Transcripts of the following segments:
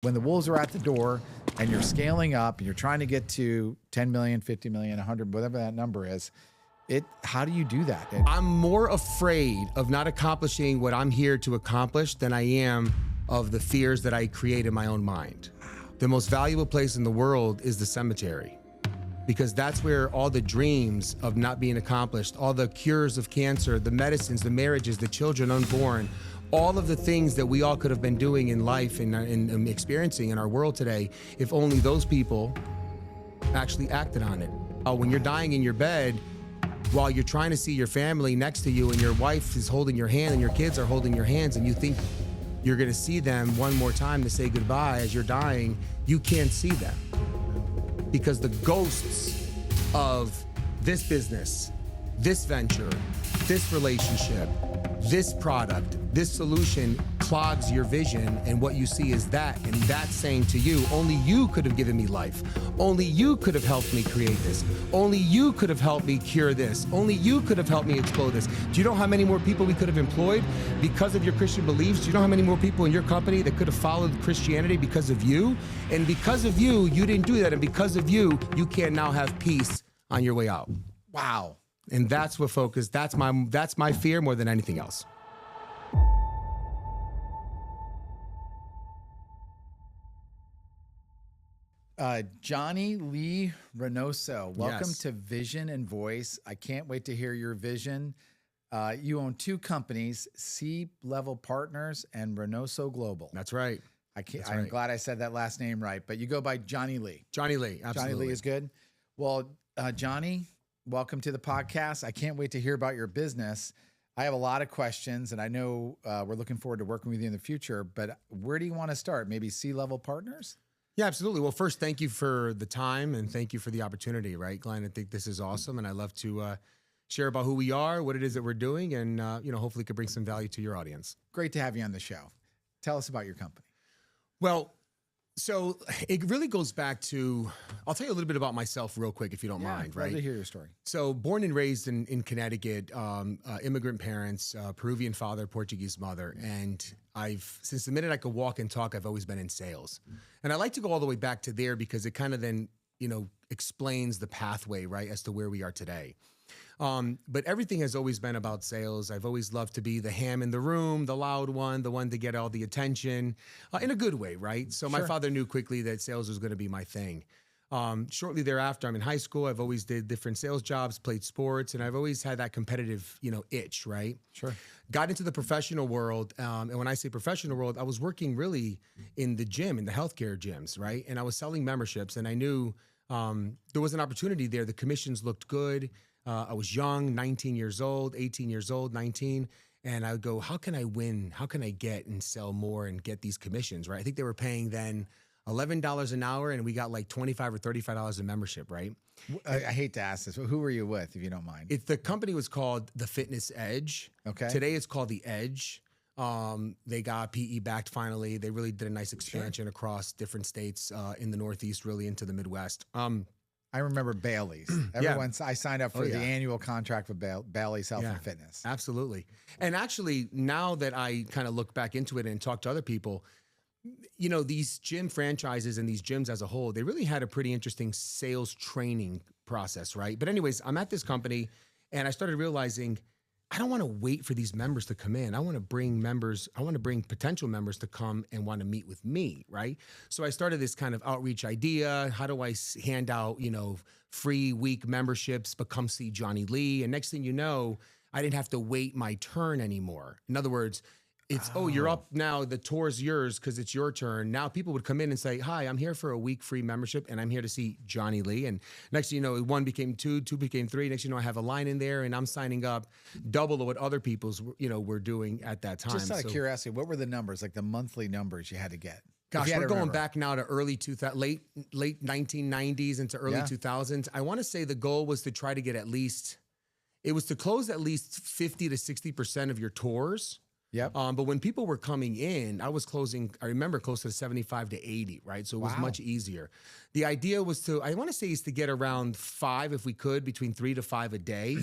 When the wolves are at the door and you're scaling up and you're trying to get to 10 million, 50 million, 100, whatever that number is, how do you do that? I'm more afraid of not accomplishing what I'm here to accomplish than I am of the fears that I create in my own mind. The most valuable place in the world is the cemetery, because that's where all the dreams of not being accomplished, all the cures of cancer, the medicines, the marriages, the children unborn, all of the things that we all could have been doing in life and experiencing in our world today, if only those people actually acted on it. When you're dying in your bed, while you're trying to see your family next to you and your wife is holding your hand and your kids are holding your hands and you think you're gonna see them one more time to say goodbye as you're dying, you can't see them. Because the ghosts of this business, this venture, this relationship, this product, this solution clogs your vision, and what you see is that, and that's saying to you, only you could have given me life. Only you could have helped me create this. Only you could have helped me cure this. Only you could have helped me explode this. Do you know how many more people we could have employed because of your Christian beliefs? Do you know how many more people in your company that could have followed Christianity because of you? And because of you, you didn't do that. And because of you, you can now have peace on your way out. Wow. And that's what focus, that's my fear more than anything else. Johnny Lee Reinoso, welcome Yes. to Vision and Voice. I can't wait to hear your vision. You own two companies, C-Level Partners and Reinoso Global. That's right. I'm glad I said that last name right, but you go by Johnny Lee. Johnny Lee, absolutely. Johnny Lee is good. Well, Johnny, welcome to the podcast. I can't wait to hear about your business. I have a lot of questions, and I know we're looking forward to working with you in the future, but where do you want to start? Maybe C-Level Partners? Yeah, absolutely. Well, first, thank you for the time and thank you for the opportunity, right, Glenn? I think this is awesome, and I love to share about who we are, what it is that we're doing, and hopefully could bring some value to your audience. Great to have you on the show. Tell us about your company. Well, so it really goes back to, I'll tell you a little bit about myself real quick, if you don't mind, right? Love to hear your story. So born and raised in Connecticut, immigrant parents, Peruvian father, Portuguese mother. And since the minute I could walk and talk, I've always been in sales. And I like to go all the way back to there because it kind of then, explains the pathway, right, as to where we are today. But everything has always been about sales. I've always loved to be the ham in the room, the loud one, the one to get all the attention, in a good way, right? So my father knew quickly that sales was going to be my thing. Shortly thereafter, I'm in high school. I've always did different sales jobs, played sports, and I've always had that competitive, itch, right? Sure. Got into the professional world. And when I say professional world, I was working really in the gym, in the healthcare gyms, right? And I was selling memberships, and I knew there was an opportunity there. The commissions looked good. I was young, 19 years old, 18 years old, 19. And I would go, how can I win? How can I get and sell more and get these commissions, right? I think they were paying then $11 an hour, and we got like $25 or $35 a membership, right? I hate to ask this, but who were you with, if you don't mind? The company was called The Fitness Edge. Okay. Today it's called The Edge. They got PE backed finally. They really did a nice expansion across different states in the Northeast, really into the Midwest. I remember Bailey's. I signed up for the annual contract with Bailey's Health and Fitness. Absolutely. And actually, now that I kind of look back into it and talk to other people, these gym franchises and these gyms as a whole, they really had a pretty interesting sales training process, right? But anyways, I'm at this company and I started realizing I don't want to wait for these members to come in. I want to bring potential members to come and want to meet with me, right? So I started this kind of outreach idea. How do I hand out, free week memberships, but come see Johnny Lee? And next thing you know, I didn't have to wait my turn anymore. In other words, it's, you're up now, the tour's yours because it's your turn. Now people would come in and say, hi, I'm here for a week free membership and I'm here to see Johnny Lee. And next thing you know, one became two became three. Next thing you know, I have a line in there and I'm signing up double of what other people's, were doing at that time. Just out of curiosity, what were the numbers, like the monthly numbers you had to get? Gosh, we're going back now to early 2000, late 1990s into early 2000s. I want to say the goal was to try to get it was to close at least 50 to 60% of your tours. Yep. But when people were coming in, I remember close to 75 to 80, right? So it was much easier. The idea was to get around 5 if we could, between 3 to 5 a day.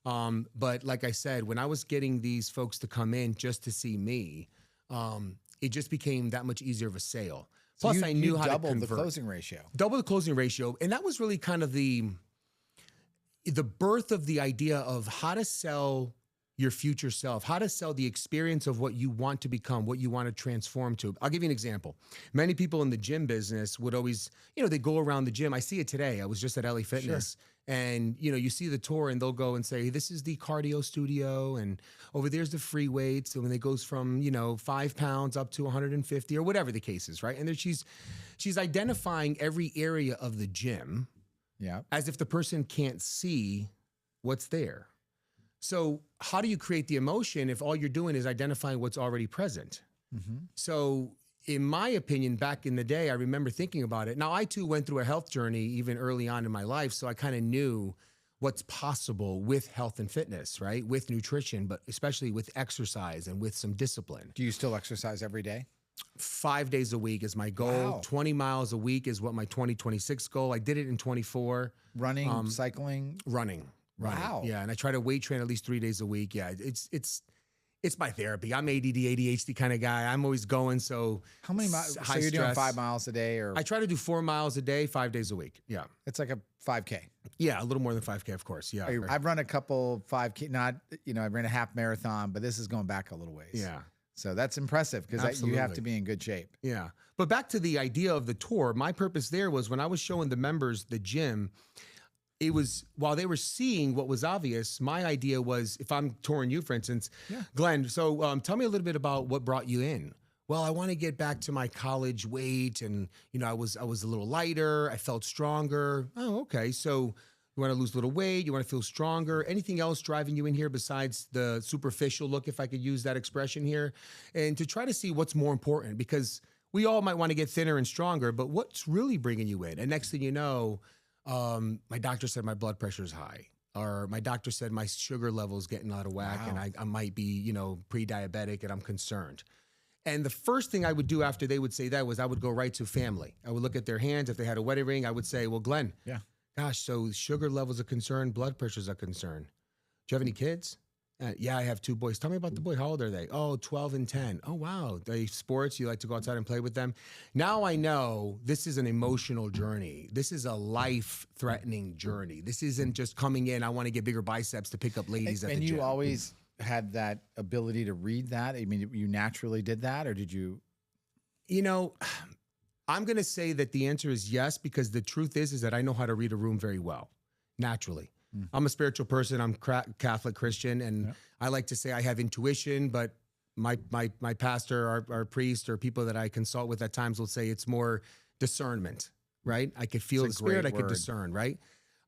But like I said, when I was getting these folks to come in just to see me, it just became that much easier of a sale. So Plus, I knew how to doubled convert. the closing ratio. Double the closing ratio. And that was really kind of the birth of the idea of how to sell your future self, how to sell the experience of what you want to become, what you want to transform to. I'll give you an example. Many people in the gym business would always, they go around the gym. I see it today. I was just at S.A.L.E Fitness. Sure. And, you see the tour and they'll go and say, this is the cardio studio and over there's the free weights. And when it goes from, 5 pounds up to 150 or whatever the case is, right? And then she's identifying every area of the gym as if the person can't see what's there. So how do you create the emotion if all you're doing is identifying what's already present? Mm-hmm. So in my opinion, back in the day, I remember thinking about it. Now, I too went through a health journey even early on in my life. So I kind of knew what's possible with health and fitness, right? With nutrition, but especially with exercise and with some discipline. Do you still exercise every day? 5 days a week is my goal. Wow. 20 miles a week is what my 2026 goal. I did it in 24. Running, cycling? Running. Wow. Yeah, and I try to weight train at least 3 days a week. Yeah, it's my therapy. I'm ADD, ADHD kind of guy. I'm always going. So how many miles? So you're doing 5 miles a day, or I try to do 4 miles a day, 5 days a week. Yeah, it's like a 5K. Yeah, a little more than 5K, of course. Yeah, I've run a couple 5K. Not I ran a half marathon, but this is going back a little ways. Yeah. So that's impressive because you have to be in good shape. Yeah. But back to the idea of the tour, my purpose there was when I was showing the members the gym. It was while they were seeing what was obvious, my idea was if I'm touring you, for instance, Glenn, so tell me a little bit about what brought you in. Well, I want to get back to my college weight and, I was a little lighter. I felt stronger. Oh, okay. So you want to lose a little weight. You want to feel stronger. Anything else driving you in here besides the superficial look, if I could use that expression here, and to try to see what's more important because we all might want to get thinner and stronger, but what's really bringing you in? And next thing you know, my doctor said my blood pressure is high, or my doctor said my sugar level is getting out of whack and I might be, pre-diabetic and I'm concerned. And the first thing I would do after they would say that was I would go right to family. I would look at their hands. If they had a wedding ring, I would say, well, Glenn, gosh, so sugar levels are concern, blood pressure's a concern. Do you have any kids? Yeah, I have 2 boys. Tell me about the boy. How old are they? Oh, 12 and 10. Oh, wow. They sports. You like to go outside and play with them. Now I know this is an emotional journey. This is a life-threatening journey. This isn't just coming in, I want to get bigger biceps to pick up ladies at the gym. And you always had that ability to read that? I mean, you naturally did that, or did you? I'm going to say that the answer is yes, because the truth is that I know how to read a room very well, naturally. I'm a spiritual person. I'm Catholic Christian, and I like to say I have intuition, but my pastor, our priest, or people that I consult with at times will say it's more discernment, right? I could feel the spirit, I could discern, right?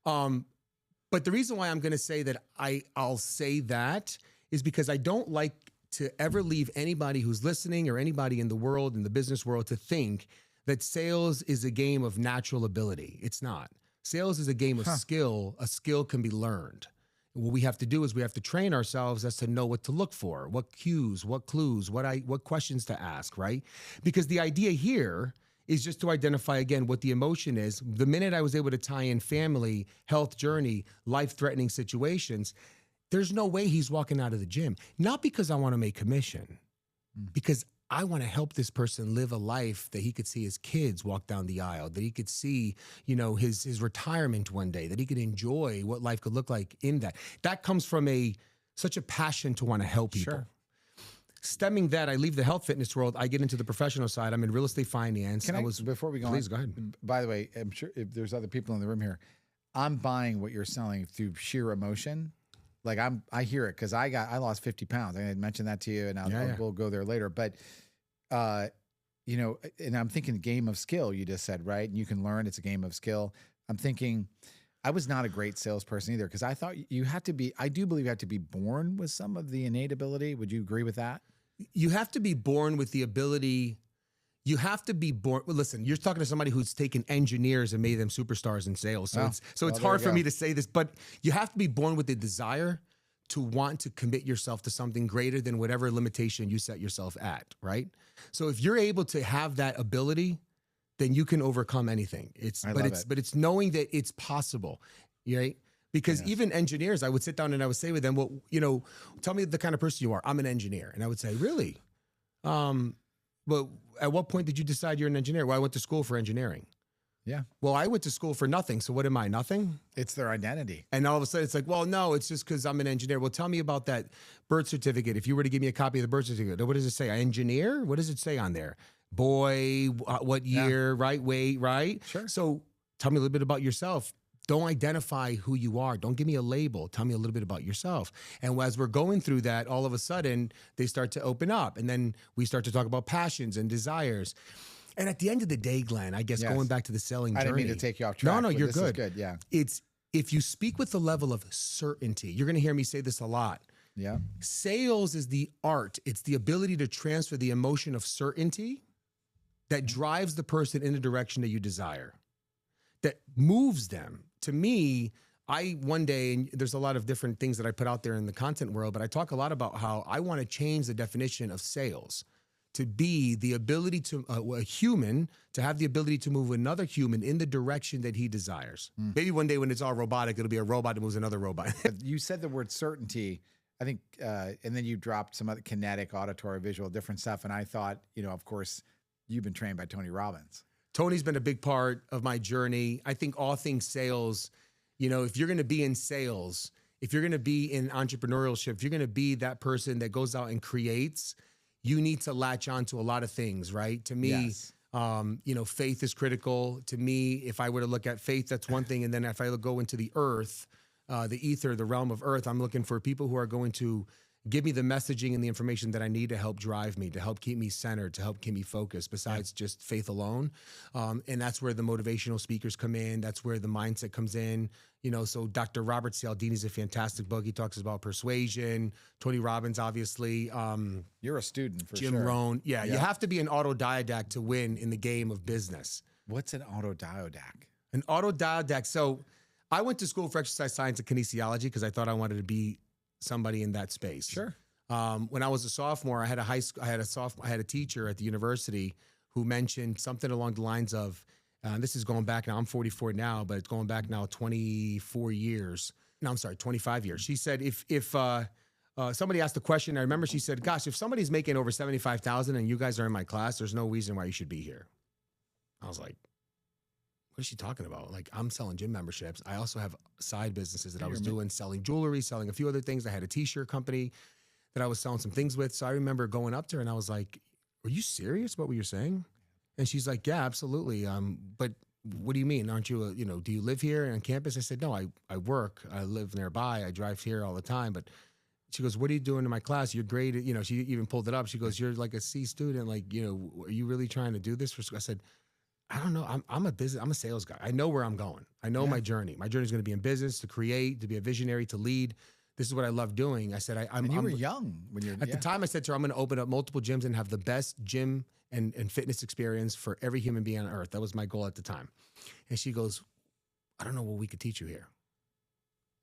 But the reason why I'm going to say that I'll say that is because I don't like to ever leave anybody who's listening or anybody in the world, in the business world, to think that sales is a game of natural ability. It's not. Sales is a game of skill. A skill can be learned. What we have to do is we have to train ourselves as to know what to look for, what cues, what clues, what questions to ask, right? Because the idea here is just to identify, again, what the emotion is. The minute I was able to tie in family, health journey, life-threatening situations, there's no way he's walking out of the gym. Not because I want to make commission, because I want to help this person live a life that he could see his kids walk down the aisle, that he could see, his retirement one day, that he could enjoy what life could look like in that. That comes from such a passion to want to help people. Sure. Stemming that, I leave the health fitness world. I get into the professional side. I'm in real estate finance. Before we go please on, go ahead. By the way, I'm sure if there's other people in the room here, I'm buying what you're selling through sheer emotion. Like I hear it because I lost 50 pounds. I mentioned that to you, and we'll go there later. But, and I'm thinking game of skill, you just said, right? And you can learn, it's a game of skill. I'm thinking I was not a great salesperson either because I thought you had to be, I do believe you have to be born with some of the innate ability. Would you agree with that? You have to be born with the ability. You have to be born. Well, listen, you're talking to somebody who's taken engineers and made them superstars in sales. So it's hard for me to say this, but you have to be born with the desire to want to commit yourself to something greater than whatever limitation you set yourself at, right? So if you're able to have that ability, then you can overcome anything. But it's knowing that it's possible, right? Because even engineers, I would sit down and I would say with them, well, tell me the kind of person you are. I'm an engineer. And I would say, really? But at what point did you decide you're an engineer? Well, I went to school for engineering. Yeah. Well, I went to school for nothing. So what am I? Nothing? It's their identity. And all of a sudden it's like, well, no, it's just because I'm an engineer. Well, tell me about that birth certificate. If you were to give me a copy of the birth certificate, what does it say? Engineer? What does it say on there? Boy, what year, right? Weight, right? Sure. So tell me a little bit about yourself. Don't identify who you are. Don't give me a label. Tell me a little bit about yourself. And as we're going through that, all of a sudden they start to open up. And then we start to talk about passions and desires. And at the end of the day, Glenn, I guess going back to the selling journey. I didn't mean to take you off track. No, you're this good. Is good. Yeah. It's if you speak with the level of certainty, you're going to hear me say this a lot. Yeah. Sales is the art. It's the ability to transfer the emotion of certainty that drives the person in the direction that you desire, that moves them. To me, one day, and there's a lot of different things that I put out there in the content world, but I talk a lot about how I want to change the definition of sales to be the ability to, a human, to have the ability to move another human in the direction that he desires. Maybe one day when it's all robotic, it'll be a robot that moves another robot. You said the word certainty, I think, and then you dropped some other kinetic, auditory, visual, different stuff. And I thought, of course, you've been trained by Tony Robbins. Tony's been a big part of my journey. I think all things sales, if you're going to be in sales, if you're going to be in entrepreneurship, if you're going to be that person that goes out and creates, you need to latch on to a lot of things, right? To me, Yes. Faith is critical. To me, if I were to look at faith, that's one thing. And then if I go into the earth, the ether, the realm of earth, I'm looking for people who are going to give me the messaging and the information that I need to help drive me, to help keep me centered, to help keep me focused, besides just faith alone. And that's where the motivational speakers come in. That's where the mindset comes in. So Dr. Robert Cialdini's a fantastic book. He talks about persuasion. Tony Robbins, obviously. You're a student for Jim sure. Rohn. Yeah, you have to be an autodidact to win in the game of business. What's an autodidact? An autodidact. So I went to school for exercise science and kinesiology because I thought I wanted to be somebody in that space. Sure. When I was a sophomore, I had a teacher at the university who mentioned something along the lines of, this is going back now, I'm 44 now, but it's going back now 24 years. No, I'm sorry, 25 years. She said, if somebody asked the question, I remember she said, gosh, if somebody's making over 75,000 and you guys are in my class, there's no reason why you should be here. I was like, what is she talking about? Like, I'm selling gym memberships. I also have side businesses that I was doing, selling jewelry, selling a few other things. I had a t-shirt company that I was selling some things with. So I remember going up to her and I was like, are you serious about what you're saying? And she's like, yeah, absolutely. But what do you mean? Aren't you, do you live here on campus? I said, no, I work. I live nearby. I drive here all the time. But she goes, what are you doing in my class? You're great. She even pulled it up. She goes, you're like a C student. Like, are you really trying to do this for school? I said, I don't know. I'm a sales guy. I know where I'm going. I know my journey. My journey is going to be in business, to create, to be a visionary, to lead. This is what I love doing. I said, And you were young when you're at the time. I said to her, I'm going to open up multiple gyms and have the best gym and fitness experience for every human being on earth. That was my goal at the time. And she goes, I don't know what we could teach you here.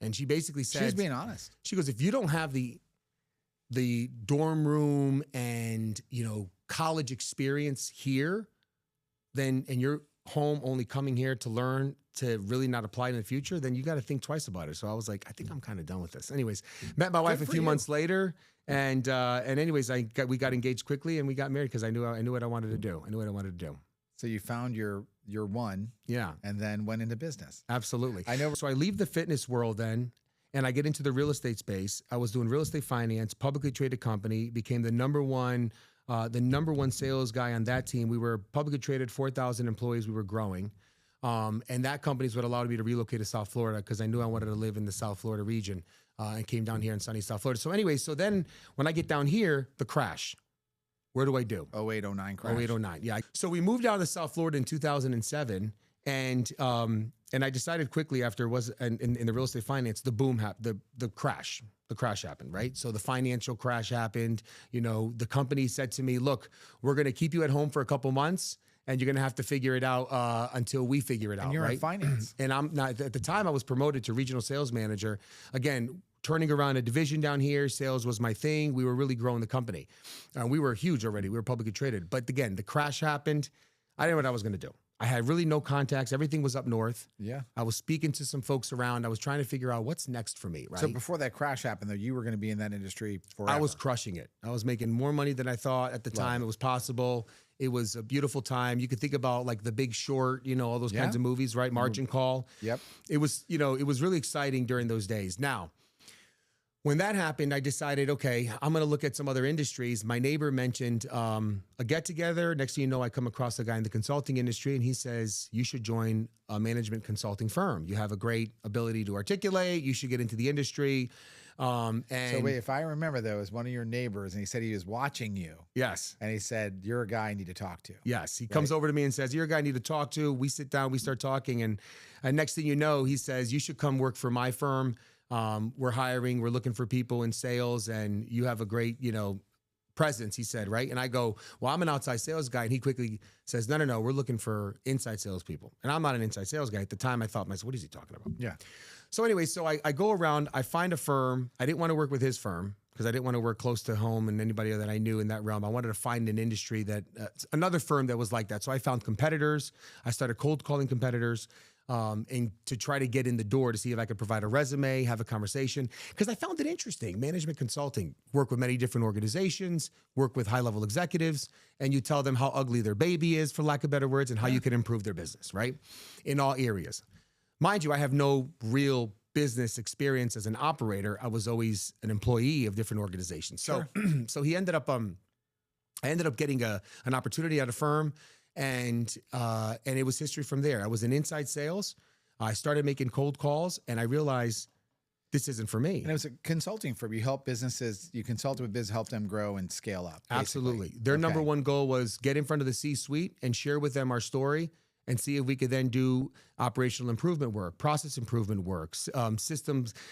And she basically said, she's being honest. She goes, if you don't have the dorm room and college experience here, then, and you're home only coming here to learn, to really not apply in the future, then you got to think twice about it. So I was like, I think I'm kind of done with this. Anyways, met my wife a few months later, and anyways, we got engaged quickly and we got married because I knew what I wanted to do. I knew what I wanted to do. So you found your one, yeah, and then went into business. Absolutely. I know. So I leave the fitness world then, and I get into the real estate space. I was doing real estate finance, publicly traded company, became the number one sales guy on that team. We were publicly traded, 4,000 employees. We were growing. And that company is what allowed me to relocate to South Florida because I knew I wanted to live in the South Florida region and came down here in sunny South Florida. So anyway, so then when I get down here, the crash. Where do I do? 08, 09 crash. 08, 09, yeah. So we moved down to South Florida in 2007. And I decided quickly after it was in the real estate finance, the boom happened, the crash happened, right? So the financial crash happened. The company said to me, look, we're going to keep you at home for a couple months and you're going to have to figure it out until we figure it out, and you're right? in finance. And I'm not, at the time I was promoted to regional sales manager. Again, turning around a division down here, sales was my thing. We were really growing the company. We were huge already. We were publicly traded. But again, the crash happened. I didn't know what I was going to do. I had really no contacts. Everything was up north. Yeah. I was speaking to some folks around. I was trying to figure out what's next for me, right? So before that crash happened, though, you were going to be in that industry forever. I was crushing it. I was making more money than I thought at the time it was possible. It was a beautiful time. You could think about like The Big Short, you know, all those kinds of movies, right? Margin Call. Yep. It was, you know, it was really exciting during those days. Now, when that happened, I decided, okay, I'm going to look at some other industries. My neighbor mentioned a get-together. Next thing you know, I come across a guy in the consulting industry, and he says, you should join a management consulting firm. You have a great ability to articulate. You should get into the industry. So wait, if I remember, though, it was one of your neighbors, and he said he was watching you. Yes. And he said, you're a guy I need to talk to. Yes. He comes over to me and says, you're a guy I need to talk to. We sit down, we start talking. And next thing you know, he says, you should come work for my firm. We're hiring, we're looking for people in sales, and you have a great, you know, presence, he said, right? And I go, well, I'm an outside sales guy. And he quickly says, no, we're looking for inside salespeople. And I'm not an inside sales guy. At the time, I thought, myself, what is he talking about? Yeah. So anyway, so I go around, I find a firm. I didn't want to work with his firm because I didn't want to work close to home and anybody that I knew in that realm. I wanted to find an industry that, another firm that was like that. So I found competitors. I started cold calling competitors. And to try to get in the door to see if I could provide a resume, have a conversation, because I found it interesting. Management consulting, work with many different organizations, work with high-level executives, and you tell them how ugly their baby is, for lack of better words, and how you can improve their business, right? In all areas. Mind you, I have no real business experience as an operator. I was always an employee of different organizations. So, so he ended up, I ended up getting an opportunity at a firm. And it was history from there. I was in inside sales. I started making cold calls, and I realized this isn't for me. And it was a consulting firm. You help businesses, you consult with business, help them grow and scale up. Basically. Absolutely. Their number one goal was get in front of the C-suite and share with them our story and see if we could then do operational improvement work, process improvement work,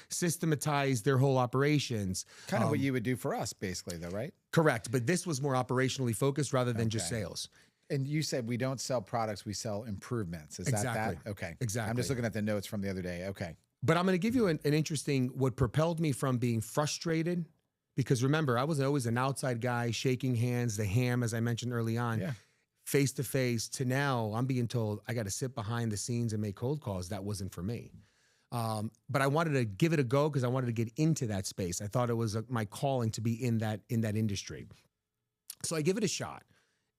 systematize their whole operations. Kind of what you would do for us, basically, though, right? Correct. But this was more operationally focused rather than just sales. And you said we don't sell products, we sell improvements. Is that that? Okay. Exactly. I'm just looking at the notes from the other day. Okay. But I'm going to give you an interesting, what propelled me from being frustrated, because remember, I was always an outside guy, shaking hands, the ham, as I mentioned early on, face to face, to now I'm being told I got to sit behind the scenes and make cold calls. That wasn't for me. But I wanted to give it a go because I wanted to get into that space. I thought it was my calling to be in that industry. So I give it a shot,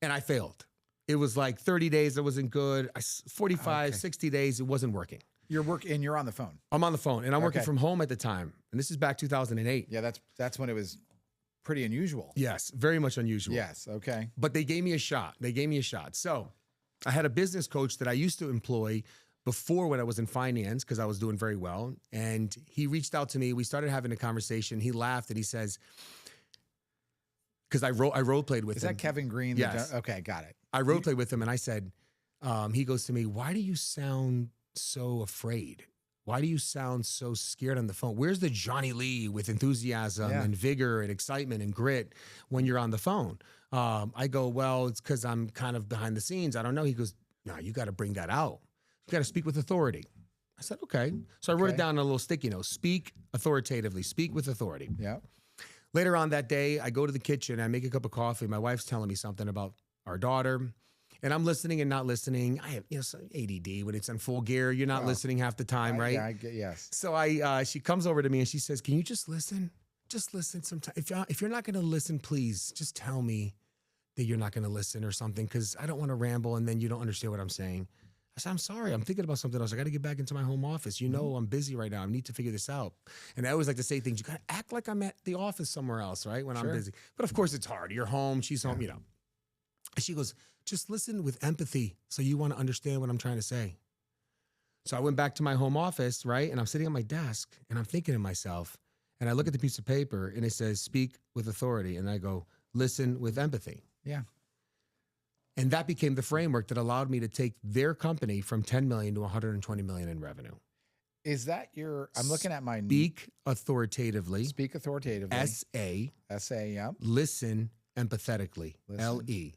and I failed. It was like 30 days, it wasn't good. 45, 60 days, it wasn't working. You're on the phone. I'm on the phone, and I'm working from home at the time. And this is back 2008. Yeah, that's when it was pretty unusual. Yes, very much unusual. Yes, okay. But they gave me a shot. So I had a business coach that I used to employ before when I was in finance because I was doing very well. And he reached out to me. We started having a conversation. He laughed, and he says, because I role played with him. Is that Kevin Green? Yes. Okay, got it. I role played with him, and I said, he goes to me, why do you sound so afraid? Why do you sound so scared on the phone? Where's the Johnny Lee with enthusiasm and vigor and excitement and grit when you're on the phone? I go, well, it's because I'm kind of behind the scenes. I don't know. He goes, no, you got to bring that out. You got to speak with authority. I said, okay. So I wrote it down on a little sticky note. Speak authoritatively. Speak with authority. Yeah. Later on that day, I go to the kitchen. I make a cup of coffee. My wife's telling me something about our daughter. And I'm listening and not listening. I have, some ADD when it's in full gear. You're not listening half the time, right? Yeah, I get, yes. So she comes over to me and she says, "Can you just listen? Just listen sometime. If you're not going to listen, please just tell me that you're not going to listen or something, because I don't want to ramble and then you don't understand what I'm saying." I said, "I'm sorry. I'm thinking about something else. I got to get back into my home office. You know, I'm busy right now. I need to figure this out." And I always like to say things. You got to act like I'm at the office somewhere else, right? When I'm busy. But of course, it's hard. You're home. She's home. You know. And she goes, "Just listen with empathy so you want to understand what I'm trying to say." So I went back to my home office, right? And I'm sitting at my desk and I'm thinking to myself, and I look at the piece of paper and it says, "Speak with authority." And I go, "Listen with empathy." Yeah. And that became the framework that allowed me to take their company from 10 million to 120 million in revenue. Is that your, I'm looking at my. Speak authoritatively. Speak authoritatively. S.A.L.E. S.A., yeah. Listen empathetically. L.E.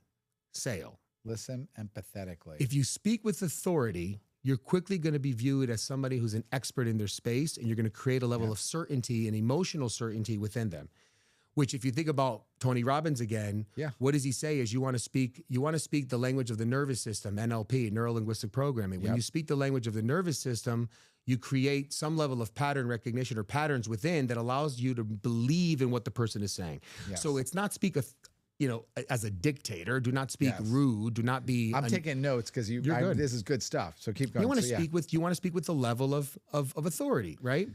S.A.L.E. Listen empathetically. If you speak with authority, you're quickly going to be viewed as somebody who's an expert in their space, and you're going to create a level of certainty and emotional certainty within them. which if you think about Tony Robbins again, Yeah. what does he say is you want to speak the language of the nervous system, NLP, neuro-linguistic programming. When Yep. you speak the language of the nervous system, you create some level of pattern recognition or patterns within that allows you to believe in what the person is saying. Yes. So it's not speak as a dictator. Do not speak Yes. rude. Do not be. I'm taking notes because You're good. this is good stuff. So keep going. You want to So, yeah. speak with the level of authority, right?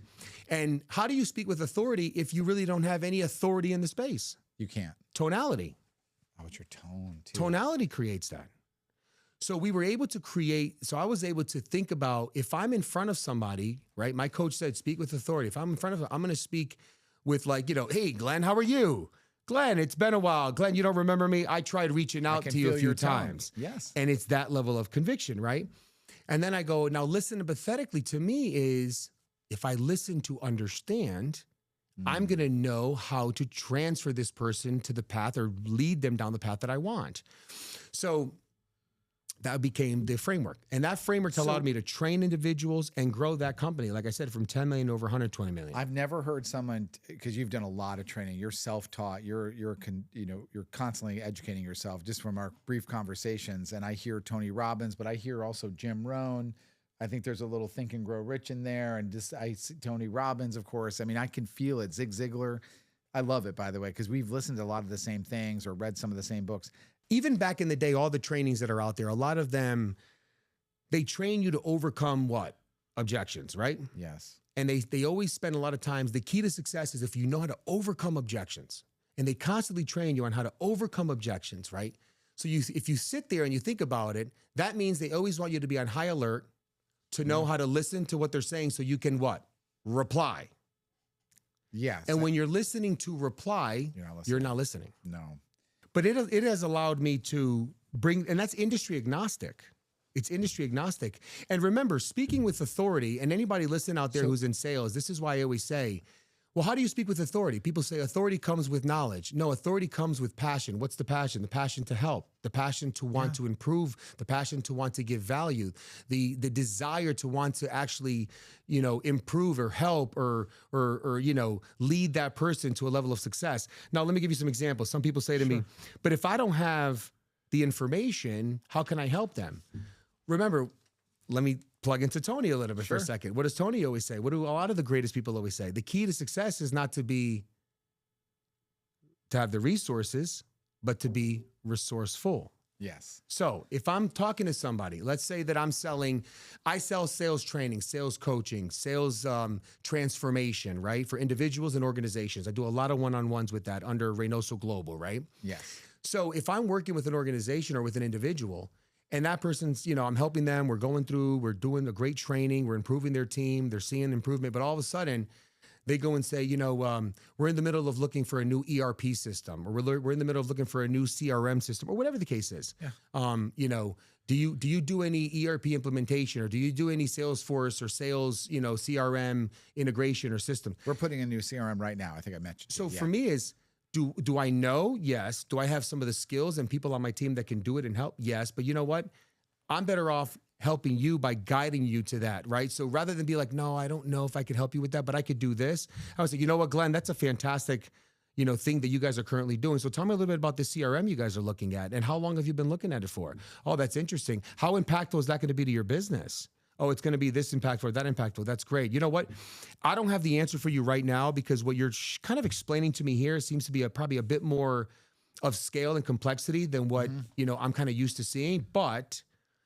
And how do you speak with authority if you really don't have any authority in the space? You can't. Tonality. Oh, it's your tone too. Tonality creates that. So I was able to think about if I'm in front of somebody, right? My coach said, speak with authority. If I'm in front of them, I'm going to speak with hey, Glenn, how are you? Glenn, it's been a while. Glenn, you don't remember me? I tried reaching out to you a few times. Yes. And it's that level of conviction, right? And then I go, now listen empathetically to me is if I listen to understand, I'm going to know how to transfer this person to the path or lead them down the path that I want. So that became the framework. And that framework allowed me to train individuals and grow that company. Like I said, from 10 million to over 120 million. I've never heard someone, because you've done a lot of training. You're self-taught. You're constantly educating yourself just from our brief conversations. And I hear Tony Robbins, but I hear also Jim Rohn. I think there's a little Think and Grow Rich in there. And I see Tony Robbins, of course. I mean, I can feel it. Zig Ziglar. I love it, by the way, because we've listened to a lot of the same things or read some of the same books. Even back in the day, all the trainings that are out there, a lot of them, they train you to overcome what? Objections, right? Yes. And they always spend a lot of times, the key to success is if you know how to overcome objections. And they constantly train you on how to overcome objections, right? So if you sit there and you think about it, that means they always want you to be on high alert to know how to listen to what they're saying so you can what? Reply. Yes. And when you're listening to reply, you're not listening. No. But it has allowed me to bring, and that's industry agnostic. It's industry agnostic. And remember, speaking with authority, and anybody listening out there who's in sales, this is why I always say, well, how do you speak with authority? People say authority comes with knowledge. No, authority comes with passion. What's the passion? The passion to help, the passion to want to improve, the passion to want to give value, the desire to want to actually, improve or help or lead that person to a level of success. Now, let me give you some examples. Some people say to me, but if I don't have the information, how can I help them? Remember, let me plug into Tony a little bit for a second. What does Tony always say? What do a lot of the greatest people always say? The key to success is not to have the resources, but to be resourceful. Yes. So if I'm talking to somebody, let's say that I sell sales training, sales coaching, sales transformation, right? For individuals and organizations. I do a lot of one-on-ones with that under Reinoso Global, right? Yes. So if I'm working with an organization or with an individual, and that person's, I'm helping them, we're doing a great training, we're improving their team, they're seeing improvement, but all of a sudden they go and say, we're in the middle of looking for a new ERP system, or we're in the middle of looking for a new CRM system, or whatever the case is. Yeah. Do you do any ERP implementation, or do you do any Salesforce or sales, CRM integration or system? We're putting a new CRM right now. I think I mentioned. So for me is, do I know? Yes. Do I have some of the skills and people on my team that can do it and help? Yes. But you know what? I'm better off helping you by guiding you to that, right? So rather than be like, no, I don't know if I could help you with that, but I could do this. I was like, you know what, Glenn, that's a fantastic, thing that you guys are currently doing. So tell me a little bit about the CRM you guys are looking at, and how long have you been looking at it for? Oh, that's interesting. How impactful is that going to be to your business? Oh, it's going to be this impactful or that impactful. That's great. You know what? I don't have the answer for you right now, because what you're kind of explaining to me here seems to be probably a bit more of scale and complexity than what, I'm kind of used to seeing. But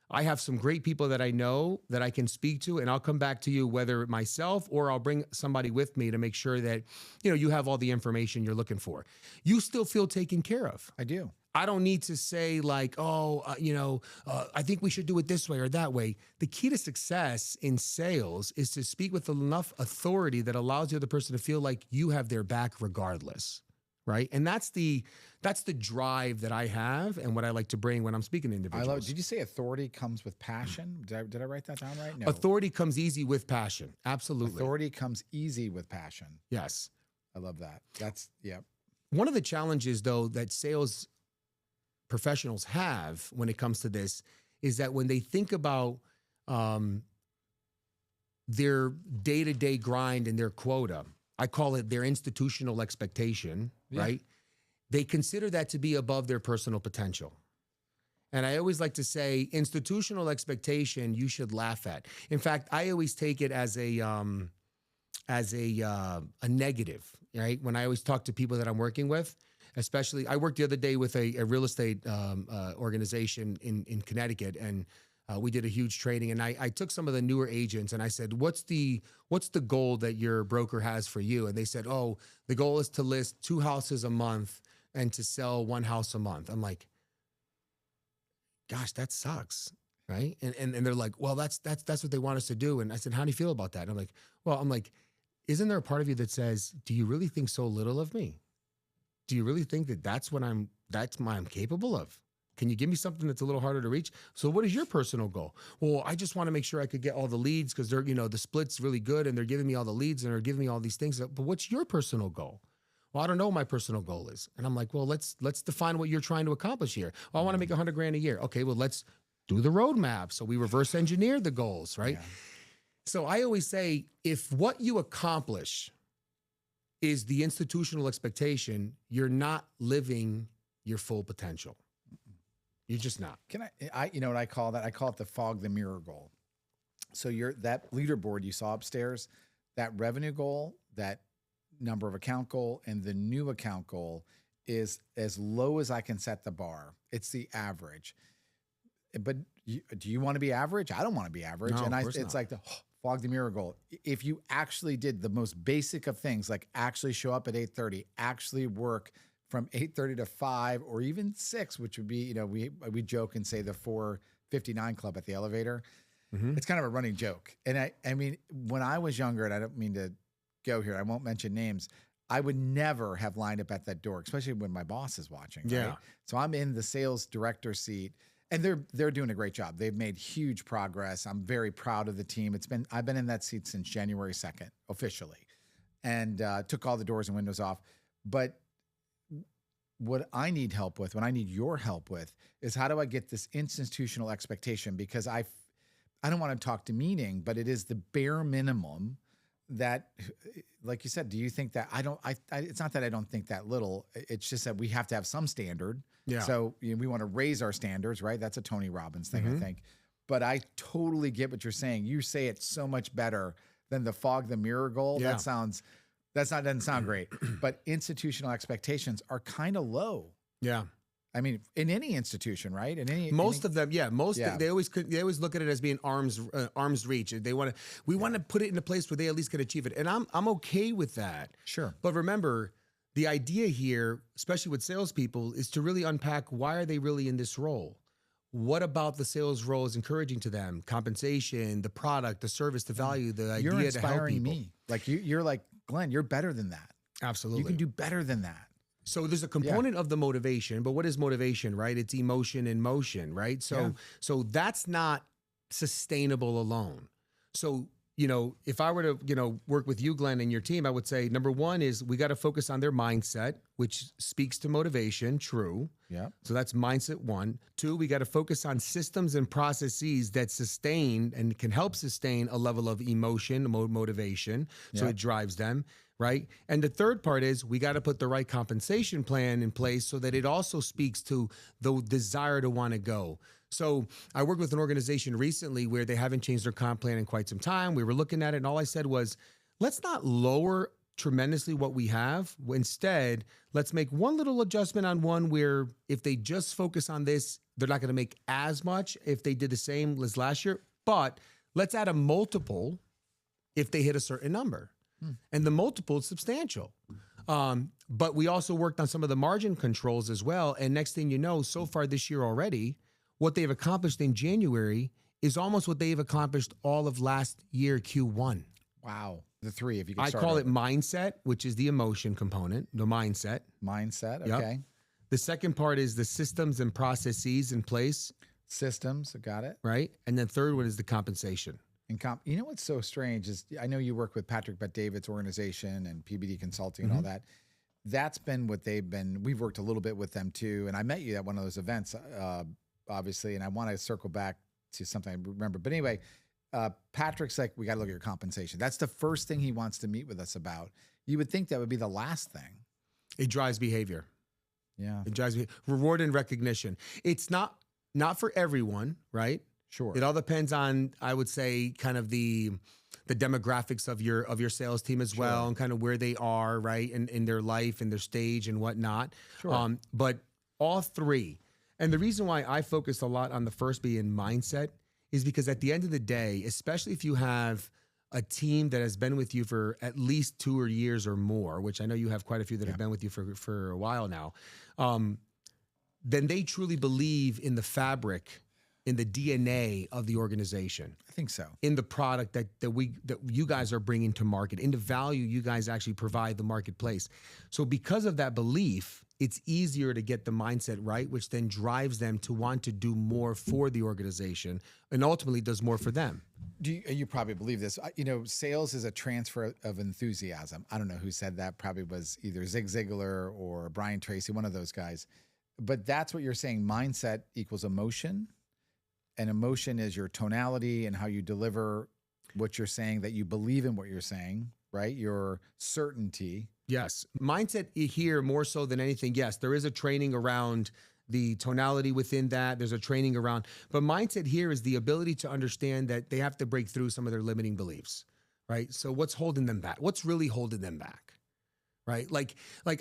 I have some great people that I know that I can speak to, and I'll come back to you, whether myself or I'll bring somebody with me to make sure that, you have all the information you're looking for. You still feel taken care of. I do. I don't need to say like, I think we should do it this way or that way. The key to success in sales is to speak with enough authority that allows the other person to feel like you have their back regardless, right? And that's the drive that I have and what I like to bring when I'm speaking to individuals. Did you say authority comes with passion? Did I write that down right? No. Authority comes easy with passion. Absolutely. Authority comes easy with passion. Yes. I love that. One of the challenges, though, that sales professionals have when it comes to this is that when they think about their day-to-day grind and their quota, I call it their institutional expectation, right? They consider that to be above their personal potential. And I always like to say, institutional expectation you should laugh at. In fact, I always take it as a negative, right? When I always talk to people that I'm working with, especially, I worked the other day with a real estate organization in Connecticut, and we did a huge training. And I took some of the newer agents and I said, what's the goal that your broker has for you? And they said, oh, the goal is to list 2 houses a month and to sell 1 house a month. I'm like, gosh, that sucks. Right. And they're like, well, that's what they want us to do. And I said, how do you feel about that? And I'm like, isn't there a part of you that says, do you really think so little of me? Do you really think that that's what I'm capable of? Can you give me something that's a little harder to reach? So what is your personal goal? Well, I just want to make sure I could get all the leads because they're, the split's really good and they're giving me all the leads and they're giving me all these things. But what's your personal goal? Well, I don't know what my personal goal is. And I'm like, well, let's define what you're trying to accomplish here. Well, I want to make $100,000 a year. Okay, well, let's do the roadmap. So we reverse engineer the goals, right? Yeah. So I always say, if what you accomplish is the institutional expectation, you're not living your full potential. You're just not. You know what I call that? I call it the fog the mirror goal. So that leaderboard you saw upstairs, that revenue goal, that number of account goal, and the new account goal is as low as I can set the bar. It's the average. But do you want to be average? I don't want to be average. No, and it's not. Like the fog the mirror goal. If you actually did the most basic of things, like actually show up at 8:30, actually work from 8:30 to 5 or even 6, which would be, we joke and say the 4:59 club at the elevator. Mm-hmm. It's kind of a running joke. And I mean, when I was younger, and I don't mean to go here, I won't mention names, I would never have lined up at that door, especially when my boss is watching. Yeah. Right? So I'm in the sales director seat. And they're doing a great job. They've made huge progress. I'm very proud of the team. I've been in that seat since January 2nd, officially, and took all the doors and windows off. But what I need help with, what I need your help with, is how do I get this institutional expectation? Because I don't want to talk demeaning, but it is the bare minimum that, like you said, do you think that it's not that I don't think that little, it's just that we have to have some standard. Yeah. So we want to raise our standards, right? That's a Tony Robbins thing, I think. But I totally get what you're saying. You say it so much better than the fog the mirror goal. Yeah. Doesn't sound great. But institutional expectations are kind of low. Yeah. I mean, in any institution, right? Most of them, yeah. They always look at it as being arm's reach. We want to put it in a place where they at least can achieve it, and I'm okay with that. Sure. But remember, the idea here, especially with salespeople, is to really unpack why are they really in this role. What about the sales role is encouraging to them? Compensation, the product, the service, the value, the idea to help people. You're inspiring me. Like you're like, Glenn, you're better than that. Absolutely. You can do better than that. So there's a component of the motivation, but what is motivation, right? It's emotion in motion, right? So that's not sustainable alone. So, if I were to, work with you, Glenn, and your team, I would say, number one is we got to focus on their mindset, which speaks to motivation. True. Yeah. So that's mindset 1. 2, we got to focus on systems and processes that sustain and can help sustain a level of emotion, motivation. So it drives them. Right. And the third part is we got to put the right compensation plan in place so that it also speaks to the desire to want to go. So I worked with an organization recently where they haven't changed their comp plan in quite some time. We were looking at it and all I said was, let's not lower tremendously what we have. Instead, let's make one little adjustment on one where if they just focus on this, they're not going to make as much if they did the same as last year. But let's add a multiple if they hit a certain number. And the multiple is substantial. But we also worked on some of the margin controls as well. And next thing you know, so far this year already, what they've accomplished in January is almost what they've accomplished all of last year, Q1. Wow. The 3, if you could I call it mindset, which is the emotion component, the mindset. Mindset, okay. Yep. The second part is the systems and processes in place. Systems, got it. Right? And then third one is the compensation. And you know what's so strange is I know you work with Patrick Bet-David's organization and PBD Consulting and all that. That's been what we've worked a little bit with them too. And I met you at one of those events, obviously, and I want to circle back to something I remember. But anyway, Patrick's like, we got to look at your compensation. That's the first thing he wants to meet with us about. You would think that would be the last thing. It drives behavior. Yeah. It drives me reward and recognition. It's not for everyone, right? Sure. It all depends on, I would say, kind of the demographics of your sales team as well, Sure. and kind of where they are, right, in their life and their stage and whatnot. Sure. But all three, and the reason why I focus a lot on the first being mindset is because at the end of the day, especially if you have a team that has been with you for at least 2 years or more, which I know you have quite a few that have been with you for a while now, then they truly believe in the fabric, in the DNA of the organization. I think so. In the product that you guys are bringing to market, in the value you guys actually provide the marketplace. So because of that belief, it's easier to get the mindset right, which then drives them to want to do more for the organization and ultimately does more for them. You probably believe this. Sales is a transfer of enthusiasm. I don't know who said that. Probably was either Zig Ziglar or Brian Tracy, one of those guys. But that's what you're saying. Mindset equals emotion. And emotion is your tonality and how you deliver what you're saying, that you believe in what you're saying, right? Your certainty. Yes. Mindset here more so than anything. Yes, there is a training around the tonality within that. There's a training around, but mindset here is the ability to understand that they have to break through some of their limiting beliefs, right? So what's holding them back? What's really holding them back? Right? Like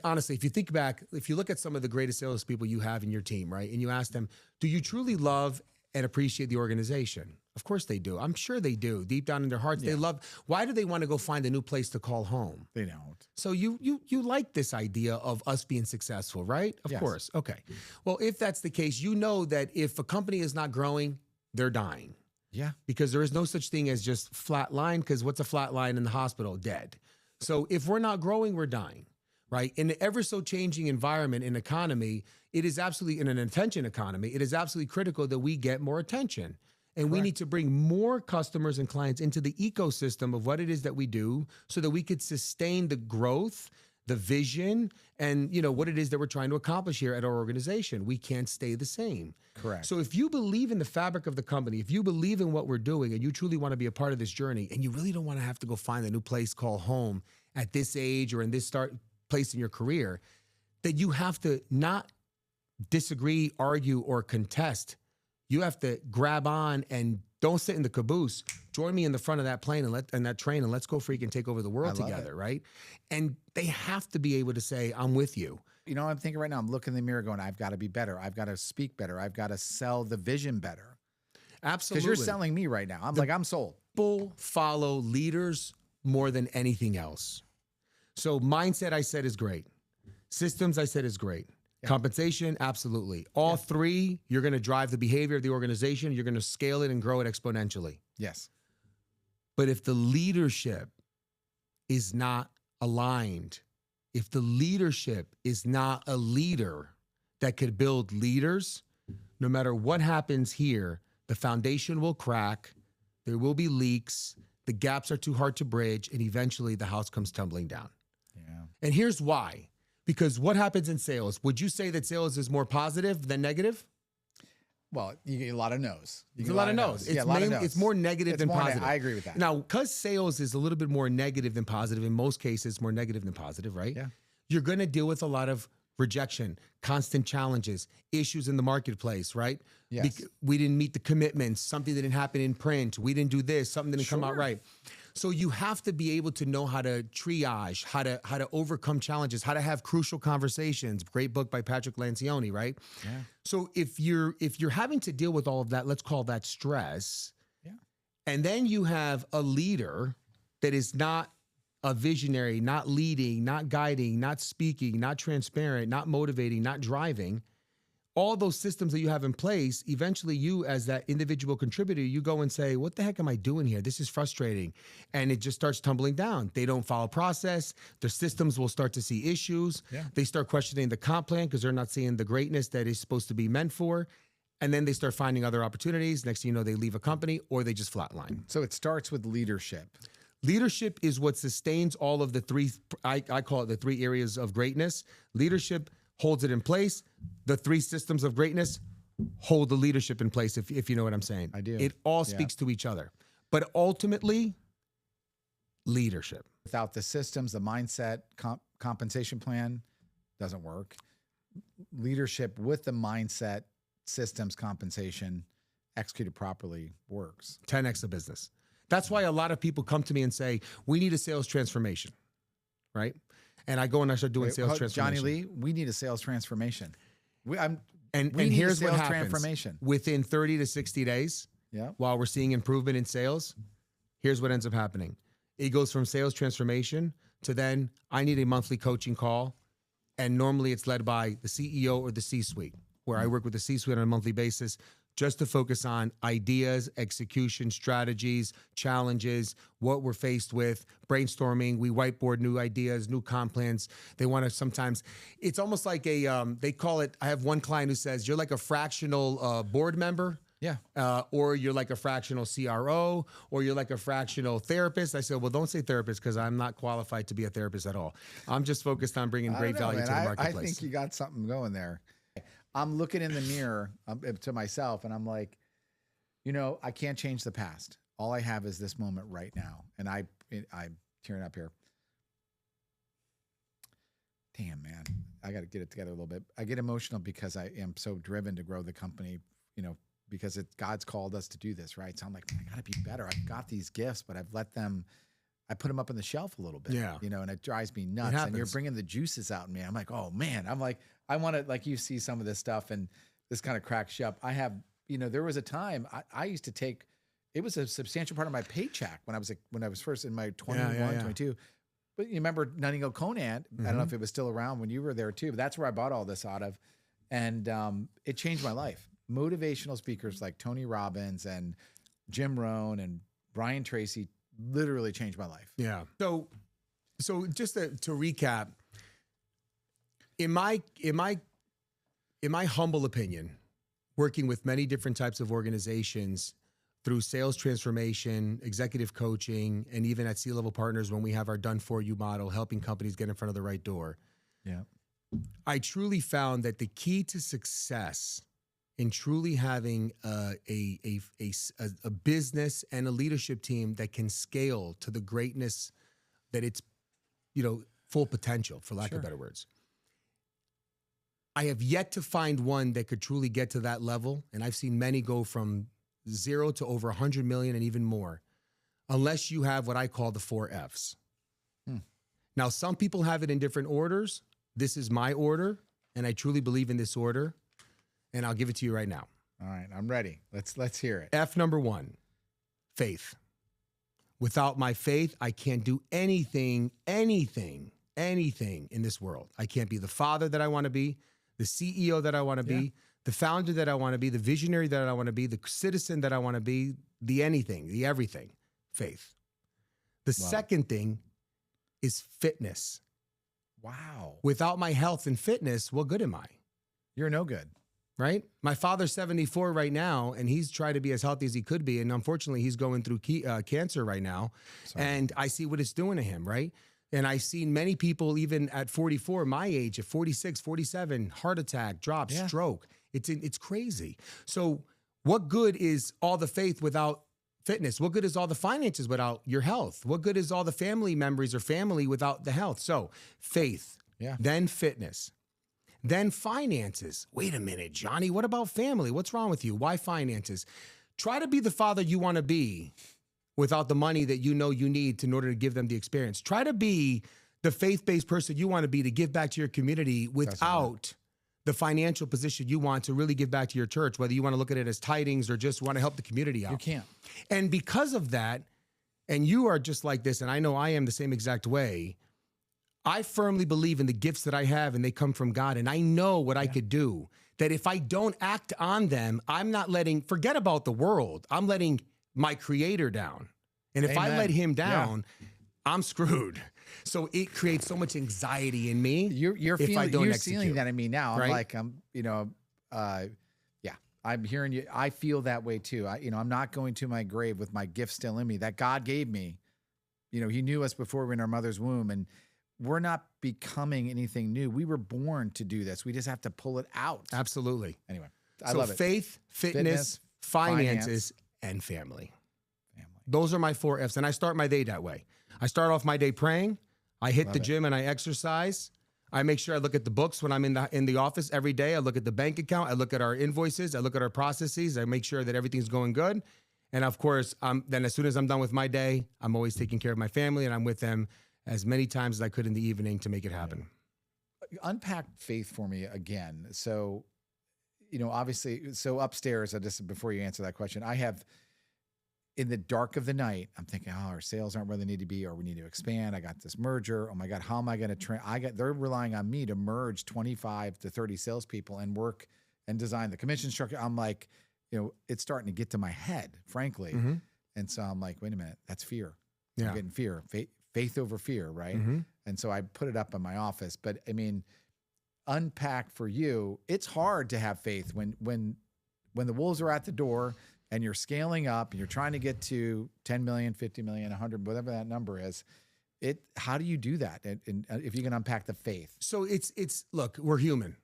honestly, if you think back, if you look at some of the greatest salespeople you have in your team, right? And you ask them, do you truly love and appreciate the organization? Of course they do. I'm sure they do. Deep down in their hearts, they love. Why do they want to go find a new place to call home? They don't. So you like this idea of us being successful, right? Of course. Okay. Well, if that's the case, you know that if a company is not growing, they're dying. Yeah. Because there is no such thing as just flat line, because what's a flat line in the hospital? Dead. So if we're not growing, we're dying. Right? In an ever so changing environment and economy, it is absolutely, in an attention economy, it is absolutely critical that we get more attention. And we need to bring more customers and clients into the ecosystem of what it is that we do so that we could sustain the growth, the vision, and what it is that we're trying to accomplish here at our organization. We can't stay the same. Correct. So if you believe in the fabric of the company, if you believe in what we're doing and you truly want to be a part of this journey, and you really don't want to have to go find a new place called home at this age or in this place in your career, that you have to not disagree, argue, or contest. You have to grab on and don't sit in the caboose. Join me in the front of that plane and that train, and let's go freaking take over the world together, right? And they have to be able to say, I'm with you. I'm thinking right now, I'm looking in the mirror going, I've got to be better. I've got to speak better. I've got to sell the vision better. Absolutely. Because you're selling me right now. I'm sold. People follow leaders more than anything else. So mindset, I said, is great. Systems, I said, is great. Yeah. Compensation, absolutely. All three, you're going to drive the behavior of the organization. You're going to scale it and grow it exponentially. Yes. But if the leadership is not aligned, if the leadership is not a leader that could build leaders, no matter what happens here, the foundation will crack, there will be leaks, the gaps are too hard to bridge, and eventually the house comes tumbling down. Yeah. And here's why. Because what happens in sales? Would you say that sales is more positive than negative? Well, you get a lot of no's. It's a lot of no's. It's more negative than positive. I agree with that. Now, because sales is a little bit more negative than positive, in most cases, more negative than positive, right? Yeah. You're going to deal with a lot of rejection, constant challenges, issues in the marketplace, right? Yes. We didn't meet the commitments, something didn't happen in print, we didn't do this, something didn't come out right. So you have to be able to know how to triage, how to overcome challenges, how to have crucial conversations. Great book by Patrick Lencioni, right? Yeah. So if you're having to deal with all of that, let's call that stress. Yeah. And then you have a leader that is not a visionary, not leading, not guiding, not speaking, not transparent, not motivating, not driving. All those systems that you have in place, eventually you as that individual contributor, you go and say, what the heck am I doing here? This is frustrating. And it just starts tumbling down. They don't follow process. Their systems will start to see issues. Yeah. They start questioning the comp plan because they're not seeing the greatness that is supposed to be meant for. And then they start finding other opportunities. Next thing you know, they leave a company or they just flatline. So it starts with leadership. Leadership is what sustains all of the three, I call it the three areas of greatness. Leadership holds it in place. The three systems of greatness hold the leadership in place, if you know what I'm saying. I do. It all speaks to each other. But ultimately, leadership. Without the systems, the mindset, compensation plan, doesn't work. Leadership with the mindset, systems, compensation, executed properly works. 10x the business. That's why a lot of people come to me and say, we need a sales transformation, right? And I go and I start doing sales transformation. Johnny Lee, we need a sales transformation. And need here's a what sales happens. Transformation. Within 30 to 60 days, Yeah. while we're seeing improvement in sales, here's what ends up happening. It goes from sales transformation to then I need a monthly coaching call. And normally it's led by the CEO or the C-suite, where I work with the C-suite on a monthly basis just to focus on ideas, execution, strategies, challenges, what we're faced with, brainstorming. We whiteboard new ideas, new comp plans. They want to sometimes, it's almost like they call it, I have one client who says, you're like a fractional board member. Yeah. Or you're like a fractional CRO, or you're like a fractional therapist. I said, well, don't say therapist because I'm not qualified to be a therapist at all. I'm just focused on bringing great value to the marketplace. I think you got something going there. I'm looking in the mirror to myself and I'm like, I can't change the past. All I have is this moment right now. And I'm tearing up here. Damn, man. I got to get it together a little bit. I get emotional because I am so driven to grow the company, because God's called us to do this, right? So I'm like, I got to be better. I've got these gifts, but I put them up on the shelf a little bit, and it drives me nuts. And you're bringing the juices out in me. I'm like, oh man, I want to, like, you see some of this stuff and this kind of cracks you up. I have, there was a time I used to take, it was a substantial part of my paycheck when I was first in my 21, 22. But you remember Nutting Conan? I don't know if it was still around when you were there too, but that's where I bought all this out of. And it changed my life. Motivational speakers like Tony Robbins and Jim Rohn and Brian Tracy literally changed my life. Yeah. So just to recap, in my humble opinion, working with many different types of organizations through sales transformation, executive coaching, and even at C-level partners when we have our done for you model, helping companies get in front of the right door. Yeah. I truly found that the key to success in truly having a business and a leadership team that can scale to the greatness that it's, full potential, for lack of better words. I have yet to find one that could truly get to that level. And I've seen many go from 0 to over 100 million and even more, unless you have what I call the 4 Fs. Now, some people have it in different orders. This is my order, and I truly believe in this order. And I'll give it to you right now. All right, I'm ready. Let's hear it. F number 1, faith. Without my faith, I can't do anything in this world. I can't be the father that I want to be, the CEO that I want to be, the founder that I want to be, the visionary that I want to be, the citizen that I want to be, the anything, the everything. Faith. The second thing is fitness. Wow. Without my health and fitness, what good am I? You're no good. Right? My father's 74 right now, and he's tried to be as healthy as he could be. And unfortunately, he's going through cancer right now. Sorry. And I see what it's doing to him, right? And I've seen many people, even at 44, my age, at 46, 47, heart attack, drop, stroke. It's crazy. So what good is all the faith without fitness? What good is all the finances without your health? What good is all the family members or family without the health? So faith, then fitness. Then finances. Wait a minute, Johnny, what about family? What's wrong with you? Why finances? Try to be the father you want to be without the money that you know you need in order to give them the experience. Try to be the faith-based person you want to be to give back to your community without the financial position you want to really give back to your church, whether you want to look at it as tidings or just want to help the community out. You can't. And because of that, and you are just like this, and I know I am the same exact way, I firmly believe in the gifts that I have and they come from God. And I know what I could do, that if I don't act on them, I'm not forget about the world. I'm letting my creator down. And if I let him down, I'm screwed. So it creates so much anxiety in me. You're feeling that in me now. Right? I'm like, I'm hearing you. I feel that way too. I'm not going to my grave with my gift still in me that God gave me. He knew us before we were in our mother's womb, and we're not becoming anything new. We were born to do this. We just have to pull it out. Absolutely. Anyway, I love it. Faith, fitness, finances, and family. Those are my 4 Fs. And I start my day that way. I start off my day praying. I hit the gym and I exercise. I make sure I look at the books when I'm in the office every day. I look at the bank account. I look at our invoices. I look at our processes. I make sure that everything's going good. And of course, then as soon as I'm done with my day, I'm always taking care of my family, and I'm with them as many times as I could in the evening to make it happen. Unpack faith for me again. So, obviously, so upstairs, just before you answer that question, I have, in the dark of the night, I'm thinking, oh, our sales aren't where they need to be, or we need to expand. I got this merger. Oh my God, how am I going to train? They're relying on me to merge 25 to 30 salespeople and work and design the commission structure. I'm like, it's starting to get to my head, frankly. Mm-hmm. And so I'm like, wait a minute, that's fear. Yeah. I'm getting fear, faith over fear, right? Mm-hmm. And so I put it up in my office. But I mean, unpack for you, it's hard to have faith when the wolves are at the door and you're scaling up and you're trying to get to 10 million, 50 million, 100, whatever that number is. How do you do that? And if you can unpack the faith. So look, we're human.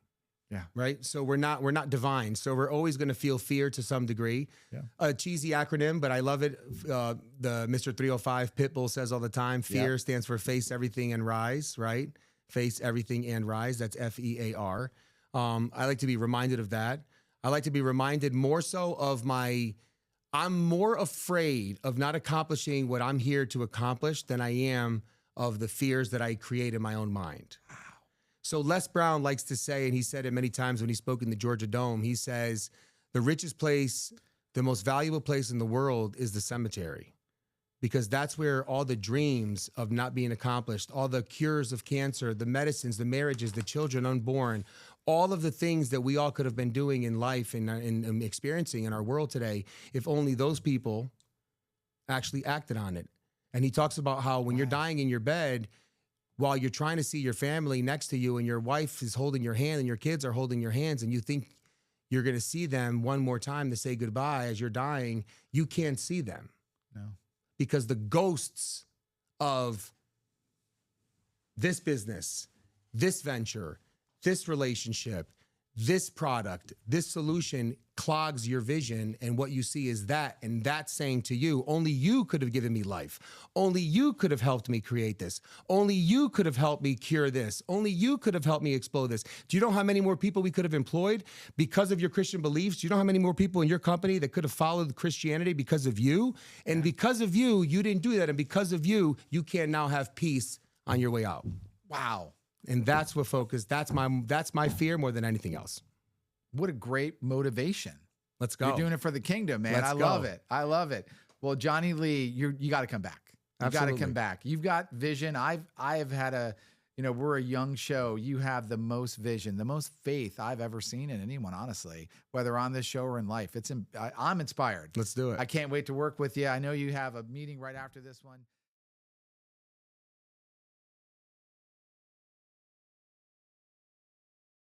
Yeah. Right. So we're not divine. So we're always going to feel fear to some degree. Yeah. A cheesy acronym, but I love it. The Mr. 305 Pitbull says all the time, fear stands for face everything and rise, right? Face everything and rise. That's FEAR. I like to be reminded of that. I like to be reminded more so of I'm more afraid of not accomplishing what I'm here to accomplish than I am of the fears that I create in my own mind. Wow. So Les Brown likes to say, and he said it many times when he spoke in the Georgia Dome, he says, the richest place, the most valuable place in the world is the cemetery, because that's where all the dreams of not being accomplished, all the cures of cancer, the medicines, the marriages, the children unborn, all of the things that we all could have been doing in life and experiencing in our world today, if only those people actually acted on it. And he talks about how when you're dying in your bed, while you're trying to see your family next to you and your wife is holding your hand and your kids are holding your hands and you think you're going to see them one more time to say goodbye as you're dying, you can't see them. No. Because the ghosts of this business, this venture, this relationship, this product, this solution clogs your vision, and what you see is that, and that's saying to you, only you could have given me life. Only you could have helped me create this. Only you could have helped me cure this. Only you could have helped me explode this. Do you know how many more people we could have employed because of your Christian beliefs? Do you know how many more people in your company that could have followed Christianity because of you? And because of you, you didn't do that. And because of you, you can now have peace on your way out. Wow. And that's what focus. That's my fear more than anything else. What a great motivation. Let's go. You're doing it for the kingdom, man. I love it. I love it. Well, Johnny Lee, you got to come back. You got to come back. You've got vision. I have had we're a young show. You have the most vision, the most faith I've ever seen in anyone, honestly, whether on this show or in life. I'm inspired. Let's do it. I can't wait to work with you. I know you have a meeting right after this one.